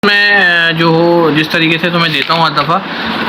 मैं जो हो जिस तरीके से तो मैं देता हूँ हर दफ़ा,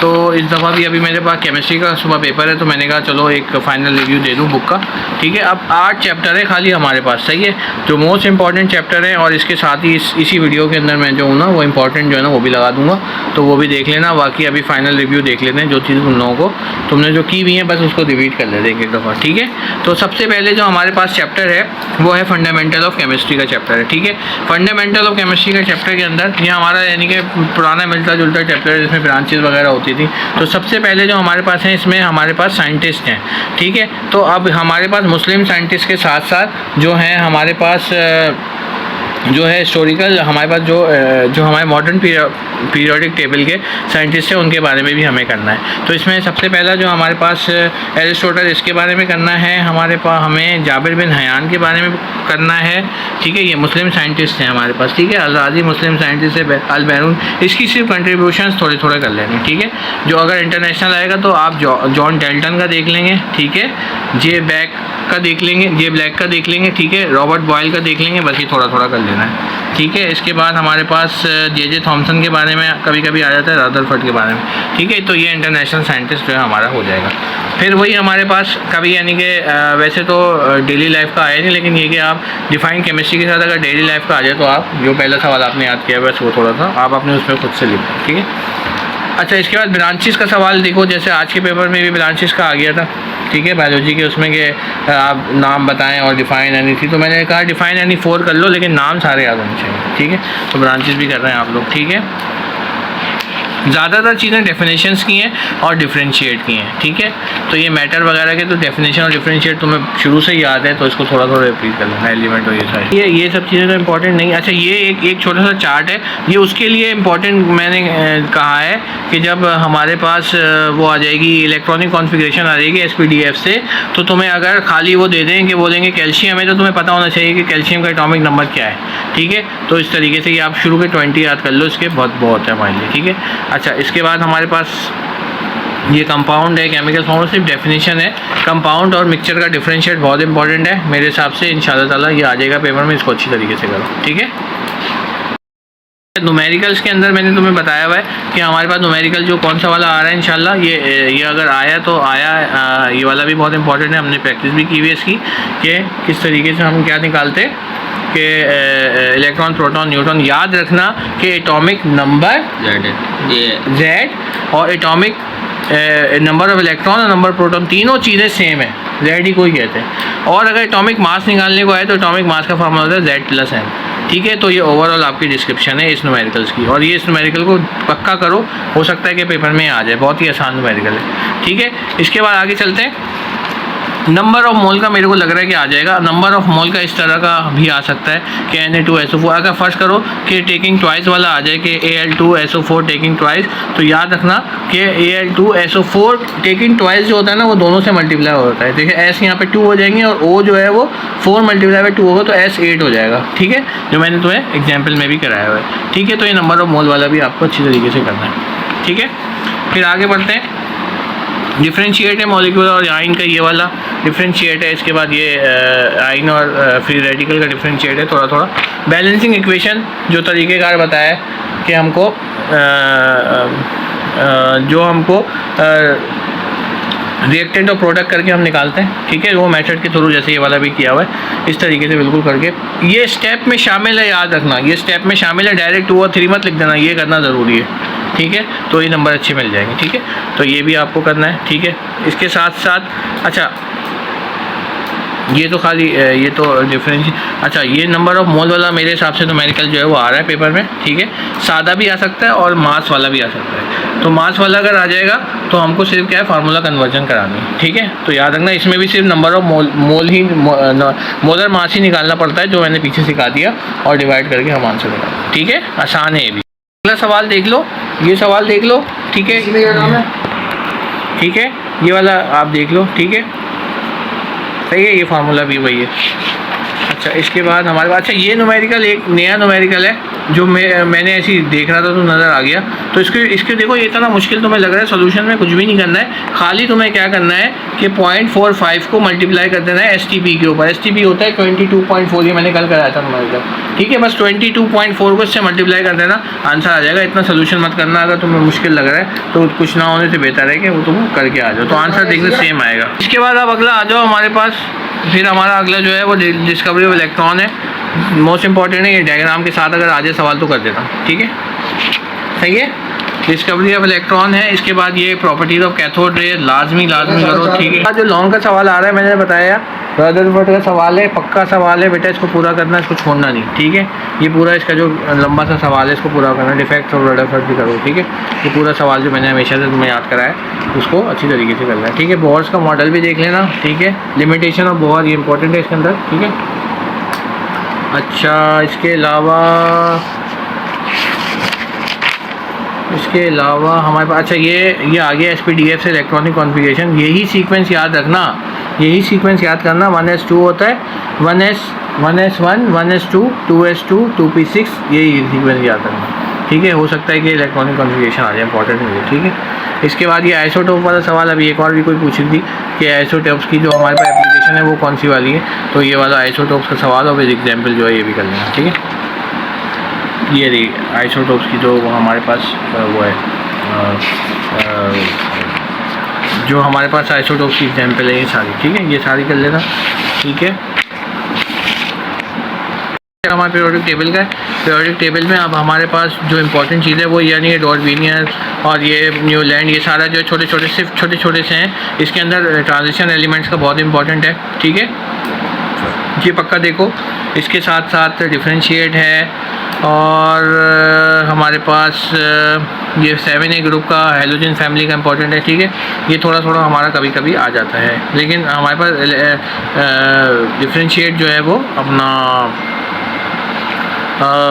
तो इस दफ़ा भी अभी मेरे पास केमिस्ट्री का सुबह पेपर है, तो मैंने कहा चलो एक फ़ाइनल रिव्यू दे दूँ बुक का। ठीक है, अब 8 चैप्टर है खाली हमारे पास, सही है, जो मोस्ट इंपॉर्टेंट चैप्टर है, और इसके साथ ही इसी वीडियो के अंदर मैं जो हूँ ना वो इंपॉर्टेंट जो है ना वो भी लगा दूँगा, तो वो भी देख लेना। बाकी अभी फ़ाइनल रिव्यू देख लेते हैं, जो चीज़ उन लोगों को तुमने जो की हुई है बस उसको रिपीट कर लेते हैं एक दफ़ा। ठीक है, तो सबसे पहले जो हमारे पास चैप्टर है वो है फंडामेंटल ऑफ केमिस्ट्री का चैप्टर है। ठीक है, फंडामेंटल ऑफ केमिस्ट्री का चैप्टर के अंदर ये हमारा यानी कि पुराना मिलता जुलता चैप्टर है जिसमें ब्रांचेस वगैरह होती थी। तो सबसे पहले जो हमारे पास है इसमें हमारे पास साइंटिस्ट हैं। ठीक है, तो अब हमारे पास मुस्लिम साइंटिस्ट के साथ साथ जो हैं हमारे पास जो है हिस्टोरिकल हमारे पास जो हमारे मॉडर्न पीरियोडिक टेबल के साइंटिस्ट हैं उनके बारे में भी हमें करना है। तो इसमें सबसे पहला जो हमारे पास एरिस्टोटल, इसके बारे में करना है हमारे पास, हमें जाबिर बिन हयान के बारे में करना है। ठीक है, ये मुस्लिम साइंटिस्ट हैं हमारे पास। ठीक है, अल-राज़ी मुस्लिम साइंटिस्ट है, अल-बैरून, इसकी सिर्फ कंट्रीब्यूशंस थोड़े थोड़े कर लेंगे। ठीक है, जो अगर इंटरनेशनल आएगा तो आप जॉन डेल्टन का देख लेंगे। ठीक है, जे ब्लैक का देख लेंगे। ठीक है, रॉबर्ट बॉयल का देख लेंगे, बस ये थोड़ा थोड़ा कर लेना है। ठीक है, इसके बाद हमारे पास जे थॉमसन के बारे में कभी कभी आ जाता है, रदरफोर्ड के बारे में। ठीक है, तो ये इंटरनेशनल साइंटिस्ट जो है हमारा हो जाएगा। फिर वही हमारे पास कभी यानी कि वैसे तो डेली लाइफ का आया नहीं, लेकिन ये कि आप डिफाइन केमिस्ट्री के साथ अगर डेली लाइफ का आ जाए तो आप जो पहला सवाल आपने याद किया बस वो थोड़ा सा आप अपने उसमें खुद से लिखें। ठीक है, अच्छा, इसके बाद ब्रांचेस का सवाल देखो, जैसे आज के पेपर में भी ब्रांचेस का आ गया था। ठीक है, बायोलॉजी के उसमें कि आप नाम बताएं और डिफाइन एनी थी, तो मैंने कहा डिफाइन एनी 4 कर लो, लेकिन नाम सारे याद होने चाहिए। ठीक है, तो ब्रांचेस भी कर रहे हैं आप लोग। ठीक है, ज़्यादातर चीज़ें डेफिनेशंस की हैं और डिफरेंशिएट की हैं। ठीक है, तो ये मैटर वगैरह के तो डेफिनेशन और डिफरेंशिएट तुम्हें शुरू से ही याद है, तो इसको थोड़ा थोड़ा रिपीट कर लेना, एलिमेंट और ये सारे ये सब चीज़ें तो इंपॉर्टेंट नहीं। अच्छा, ये एक छोटा सा चार्ट है, ये उसके लिए इम्पॉर्टेंट मैंने कहा है कि जब हमारे पास वो आ जाएगी इलेक्ट्रॉनिक कॉन्फ़िगरेशन आ जाएगी SPDF से, तो तुम्हें अगर खाली वो दे दें कि बोलेंगे कैल्शियम है, तो तुम्हें पता होना चाहिए कि कैल्शियम का एटॉमिक नंबर क्या है। ठीक है, तो इस तरीके से ये आप शुरू के 20 याद कर लो, इसके बहुत है हमारे लिए। ठीक है, अच्छा, इसके बाद हमारे पास ये कंपाउंड है, केमिकल फॉर्मूला सिर्फ डेफिनेशन है। कंपाउंड और मिक्सचर का डिफरेंशिएट बहुत इंपॉर्टेंट है मेरे हिसाब से, इंशाल्लाह ताला ये आ जाएगा पेपर में, इसको अच्छी तरीके से करो। ठीक है, न्यूमेरिकल्स के अंदर मैंने तुम्हें बताया हुआ है कि हमारे पास न्यूमेरिकल जो कौन सा वाला आ रहा है इंशाल्लाह, ये अगर आया तो आया, ये वाला भी बहुत इंपॉर्टेंट है, हमने प्रैक्टिस भी की हुई है इसकी कि किस तरीके से हम क्या निकालते कि इलेक्ट्रॉन, प्रोटॉन, न्यूट्रॉन। याद रखना कि एटॉमिक नंबर Z और एटॉमिक नंबर ऑफ इलेक्ट्रॉन और नंबर प्रोटॉन तीनों चीज़ें सेम है, Z ही कोई कहते हैं। और अगर एटॉमिक मास निकालने को आए तो एटॉमिक मास का फार्मूला होता है Z+m। ठीक है, तो ये ओवरऑल आपकी डिस्क्रिप्शन है इस न्यूमेरिकल्स की, और ये इस न्यूमेरिकल को पक्का करो, हो सकता है कि पेपर में आ जाए, बहुत ही आसान न्यूमेरिकल है। ठीक है, इसके बाद आगे चलते हैं। नंबर ऑफ मोल का मेरे को लग रहा है कि आ जाएगा। नंबर ऑफ मोल का इस तरह का भी आ सकता है कि Na2SO4, अगर फर्स्ट करो कि टेकिंग ट्वाइस वाला आ जाए कि Al2SO4 टेकिंग ट्वाइस, तो याद रखना कि Al2SO4 टेकिंग ट्वाइस जो होता है ना वो दोनों से मल्टीप्लाई होता है। देखिए S यहाँ पे 2 हो जाएंगे और O जो है वो 4 मल्टीप्लाई बाय 2 होगा, तो S 8 हो जाएगा। ठीक है, जो मैंने तुम्हें एग्जाम्पल में भी कराया हुआ है। ठीक है, तो ये नंबर ऑफ मोल वाला भी आपको अच्छी तरीके से करना है। ठीक है, फिर आगे बढ़ते हैं। डिफरेंशिएट है मॉलिक्यूल और आइन का, ये वाला डिफरेंशिएट है। इसके बाद ये आइन और फ्री रेडिकल का डिफरेंशिएट है थोड़ा थोड़ा। बैलेंसिंग इक्वेशन जो तरीक़ेकार बताया है कि हमको जो हमको रिएक्टेंट और प्रोडक्ट करके हम निकालते हैं। ठीक है, वो मेथड के थ्रू, जैसे ये वाला भी किया हुआ है इस तरीके से बिल्कुल करके। ये स्टेप में शामिल है, याद रखना ये स्टेप में शामिल है, डायरेक्ट 2 और 3 मत लिख देना, ये करना ज़रूरी है। ठीक है, तो ये नंबर अच्छे मिल जाएंगे। ठीक है, तो ये भी आपको करना है। ठीक है, इसके साथ साथ अच्छा ये तो खाली ये तो डिफरेंस। अच्छा, ये नंबर ऑफ मोल वाला मेरे हिसाब से न्यूमेरिकल जो है वो आ रहा है पेपर में। ठीक है, सादा भी आ सकता है और मास वाला भी आ सकता है। तो मास वाला अगर आ जाएगा तो हमको सिर्फ क्या है, फार्मूला कन्वर्जन करानी है। ठीक है, तो याद रखना इसमें भी सिर्फ नंबर ऑफ मोलर मास ही निकालना पड़ता है, जो मैंने पीछे सिखा दिया, और डिवाइड करके हम आंसर निकालें। ठीक है, आसान है ये भी। अगला सवाल देख लो, ये सवाल देख लो। ठीक है, ठीक है, ये वाला आप देख लो। ठीक है, सही है, ये फार्मूला भी वही है। अच्छा, इसके बाद हमारे पास, अच्छा ये न्यूमेरिकल एक नया न्यूमेरिकल है, जो मैंने ऐसी देख रहा था तो नज़र आ गया। तो इसके देखो ये इतना मुश्किल तुम्हें लग रहा है, सोल्यूशन में कुछ भी नहीं करना है, खाली तुम्हें क्या करना है कि 0.45 को मल्टीप्लाई कर देना है STP के ऊपर। STP होता है 22.4, ये मैंने कल कराया था तुम्हारे साथ, ठीक है। बस 22.4 को इससे मल्टीप्लाई कर देना, आंसर आ जाएगा। इतना सोल्यूशन मत करना, अगर तुम्हें मुश्किल लग रहा है तो कुछ ना होने से बेहतर है कि वो तुम करके आ जाओ, तो आंसर देखने सेम आएगा। इसके बाद अब अगला आ जाओ हमारे पास, फिर हमारा अगला जो है वो डिस्कवरी ऑफ इलेक्ट्रॉन है। मोस्ट इंपॉर्टेंट है, ये डायग्राम के साथ अगर आ जाए सवाल तो कर देता हूँ, ठीक है, सही है। डिस्कवरी ऑफ इलेक्ट्रॉन है। इसके बाद ये प्रॉपर्टीज ऑफ कैथोड रे लाजमी करो, ठीक है। जो लॉन्ग का सवाल आ रहा है मैंने बताया, रदरफोर्ड का सवाल है, पक्का सवाल है बेटा, इसको पूरा करना है, इसको छोड़ना नहीं, ठीक है। ये पूरा इसका जो लंबा सा सवाल है इसको पूरा करना, डिफेक्ट और रदरफोर्ड भी करो, ठीक है। ये पूरा सवाल जो मैंने हमेशा से तुम्हें याद कराया उसको अच्छी तरीके से करना है, ठीक है। बोर्स का मॉडल भी देख लेना, ठीक है। लिमिटेशन ऑफ बोर ये इंपॉर्टेंट है इसके अंदर, ठीक है। अच्छा, इसके अलावा हमारे पास, अच्छा ये आ गया SPDF से इलेक्ट्रॉनिक कॉन्फ़िगरेशन। यही सीक्वेंस याद रखना, यही सीक्वेंस याद करना। 1s2 होता है, 1s1 1s2 2s2 2p6, यही सीक्वेंस याद रखना, ठीक है। हो सकता है कि इलेक्ट्रॉनिक कॉन्फ़िगरेशन आ जाए, इंपॉर्टेंट है, ठीक है। इसके बाद ये आइसोटोप वाला सवाल, अभी एक और भी कोई पूछ रही थी कि आइसोटोप्स की जो हमारे पास एप्लीकेशन है वो कौन सी वाली है, तो ये वाला आइसोटोप्स का सवाल और विद एग्जाम्पल जो है ये भी कर लेना, ठीक है। ये रही आइसोटोप्स की जो हमारे पास वो है, जो हमारे पास आइसोटोप्स की एग्जाम्पल है ये सारी, ठीक है, ये सारी कर लेना, ठीक है। हमारे पीरियोडिक टेबल का है। पीरियोडिक टेबल में अब हमारे पास जो इंपॉर्टेंट चीज़ है वो यानी ये डॉर्विनियर और ये न्यूलैंड, ये सारा जो छोटे छोटे सिर्फ छोटे से हैं। इसके अंदर ट्रांजिशन एलिमेंट्स का बहुत इंपॉर्टेंट है, ठीक है, ये पक्का देखो। इसके साथ साथ डिफरेंशिएट है, और हमारे पास ये 7A ग्रुप का हेलोजन फैमिली का इंपॉर्टेंट है, ठीक है। ये थोड़ा हमारा कभी कभी आ जाता है, लेकिन हमारे पास डिफरेंशिएट जो है वो अपना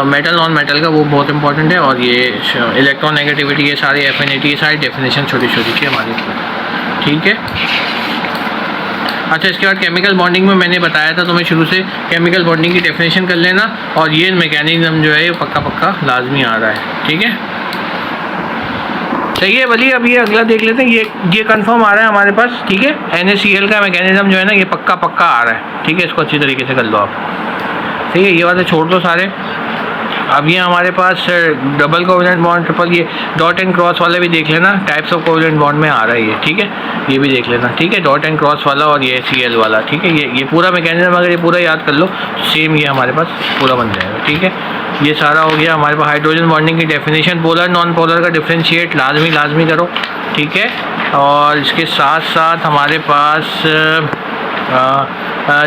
मेटल नॉन मेटल का वो बहुत इंपॉर्टेंट है, और ये इलेक्ट्रॉन नेगेटिविटी, ये सारी एफिनिटी, ये सारी डेफिनेशन छोटी सी हमारी, ठीक है। अच्छा, इसके बाद केमिकल बॉन्डिंग में मैंने बताया था तुम्हें शुरू से, केमिकल बॉन्डिंग की डेफिनेशन कर लेना, और ये मैकेनिज्म जो है ये पक्का लाजमी आ रहा है, ठीक है, सही है। बलिए अब ये अगला देख लेते हैं, ये कंफर्म आ रहा है हमारे पास, ठीक है। NaCl का मैकेनिज्म जो है ना ये पक्का आ रहा है, ठीक है। इसको अच्छी तरीके से कर लो आप, ठीक है। ये वाले छोड़ दो सारे। अब ये हमारे पास डबल कोवेलेंट बॉन्ड, ट्रिपल, ये डॉट एंड क्रॉस वाले भी देख लेना, टाइप्स ऑफ कोवेलेंट बॉन्ड में आ रहा है ये, ठीक है, ये भी देख लेना, ठीक है। डॉट एंड क्रॉस वाला और ये Cl वाला, ठीक है। ये पूरा मैकेनिज्म अगर ये पूरा याद कर लो सेम ये हमारे पास पूरा बन जाएगा, ठीक है। ये सारा हो गया हमारे पास। हाइड्रोजन बॉन्डिंग की डेफिनेशन, पोलर नॉन पोलर का डिफ्रेंशिएट लाजमी करो, ठीक है। और इसके साथ साथ हमारे पास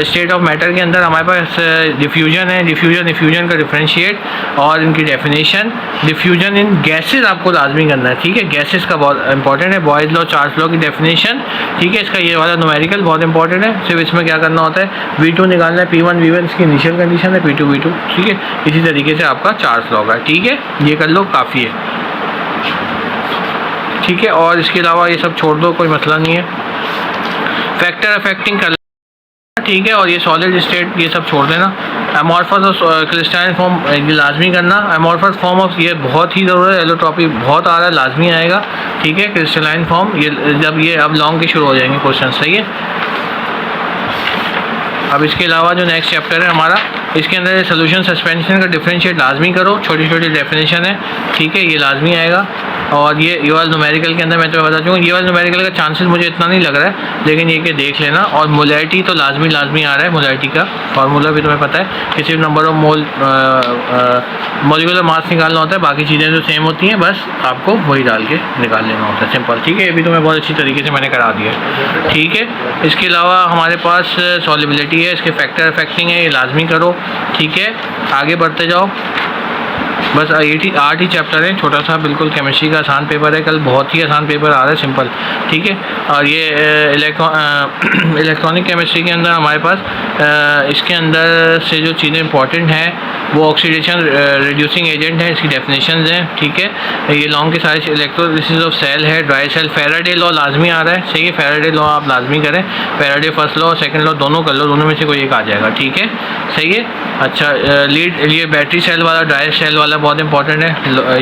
स्टेट ऑफ मैटर के अंदर हमारे पास डिफ्यूजन है, डिफ्यूजन का डिफरेंशिएट और इनकी डेफिनेशन। डिफ्यूजन इन गैसेस आपको लाजमी करना है, ठीक है, गैसेस का बहुत इंपॉर्टेंट है। बॉयज़ लॉ, चार्ल्स लॉ की डेफिनेशन, ठीक है। इसका ये वाला न्यूमेरिकल बहुत इंपॉर्टेंट है, सिर्फ इसमें क्या करना होता है, V2 निकालना है, P1 V1 इसकी इनिशियल कंडीशन है, P2 V2, ठीक है। इसी तरीके से आपका चार्ल्स लॉ का, ठीक है, ये कर लो, काफ़ी है, ठीक है। और इसके अलावा ये सब छोड़ दो, कोई मसला नहीं है। फैक्टर अफेक्टिंग कर, ठीक है। और ये सॉलिड स्टेट ये सब छोड़ देना। एमॉर्फस और क्रिस्टलाइन फॉर्म ये लाजमी करना। एमॉर्फस फॉर्म ऑफ ये बहुत ही ज़रूरत है, एलोट्रॉपी बहुत आ रहा है, लाजमी आएगा, ठीक है। क्रिस्टलाइन फॉर्म ये जब ये अब लॉन्ग के शुरू हो जाएंगे क्वेश्चन, सही है। अब इसके अलावा जो नेक्स्ट चैप्टर है हमारा, इसके अंदर सोल्यूशन सस्पेंशन का डिफरेंशिएट लाजमी करो, छोटी डेफिनेशन है, ठीक है, ये लाजमी आएगा। और ये वाला न्यूमेरिकल के अंदर मैं तुम्हें बता दूँगा, ये वाला न्यूमेरिकल का चांसेस मुझे इतना नहीं लग रहा है, लेकिन ये कि देख लेना। और मोलैरिटी तो लाजमी आ रहा है, मोलैरिटी का फार्मूला भी तुम्हें पता है, किसी नंबर ऑफ मॉलिक्यूलर मास निकालना होता है, बाकी चीज़ें जो सेम होती हैं बस आपको वही डाल के निकाल लेना होता है, सिंपल, ठीक है। ये भी तुम्हें बहुत अच्छी तरीके से मैंने करा दिया है, ठीक है। इसके अलावा हमारे पास सॉलिबिलिटी है, इसके फैक्टर अफेक्टिंग है, ये लाजमी करो, ठीक है। आगे बढ़ते जाओ, बस 8 ही चैप्टर है, छोटा सा बिल्कुल केमिस्ट्री का आसान पेपर है, कल बहुत ही आसान पेपर आ रहा है, सिंपल, ठीक है। और ये इलेक्ट्रॉनिक केमिस्ट्री के अंदर हमारे पास इसके अंदर से जो चीज़ें इंपॉर्टेंट हैं वो ऑक्सीडेशन रिड्यूसिंग एजेंट है, इसकी डेफिनेशन हैं, ठीक है। ये लॉन्ग के सारे इलेक्ट्रोलिसिस ऑफ सेल है, ड्राई सेल, फैराडे लॉ लाजमी आ रहा है, सही है। फैराडे लॉ आप लाजमी करें, Faraday first law second law दोनों कर लो, दोनों में से कोई एक आ जाएगा, ठीक है, सही है। अच्छा, लीड ये बैटरी सेल वाला ड्राई सेल वाला बहुत इंपॉर्टेंट है,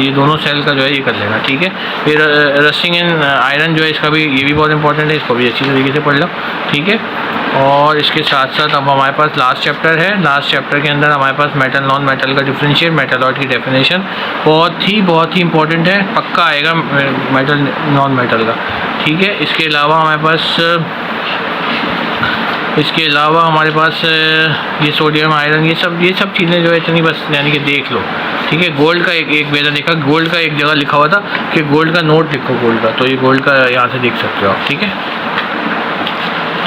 ये दोनों सेल का जो है ये कर लेना, ठीक है। फिर रस्टिंग इन आयरन जो है इसका भी, ये भी बहुत इंपॉर्टेंट है, इसको भी अच्छी तरीके से पढ़ लो, ठीक है। और इसके साथ साथ अब हमारे पास लास्ट चैप्टर है। लास्ट चैप्टर के अंदर हमारे पास मेटल नॉन मेटल का डिफरेंशिएट, मेटलॉइड की डेफिनेशन बहुत ही इंपॉर्टेंट है, पक्का आएगा मेटल नॉन मेटल का, ठीक है। इसके अलावा हमारे पास ये सोडियम आयरन ये सब चीज़ें जो है इतनी बस यानी कि देख लो, ठीक है। गोल्ड का एक मैंने देखा, गोल्ड का एक जगह लिखा हुआ था कि गोल्ड का नोट लिखो गोल्ड का, तो ये गोल्ड का यहाँ से देख सकते हो आप, ठीक है।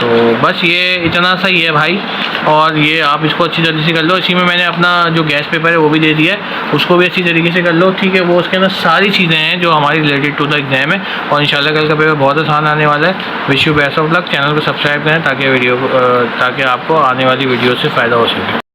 तो बस ये इतना सा ही है भाई, और ये आप इसको अच्छी तरीके से कर लो। इसी में मैंने अपना जो गैस पेपर है वो भी दे दिया है, उसको भी अच्छी तरीके से कर लो, ठीक है। वो उसके अंदर सारी चीज़ें हैं जो हमारी रिलेटेड टू द एग्जाम है, और इंशाल्लाह कल का पेपर बहुत आसान आने वाला है। Wish you best of luck. Channel को सब्सक्राइब करें ताकि आपको आने वाली वीडियो से फ़ायदा हो सके।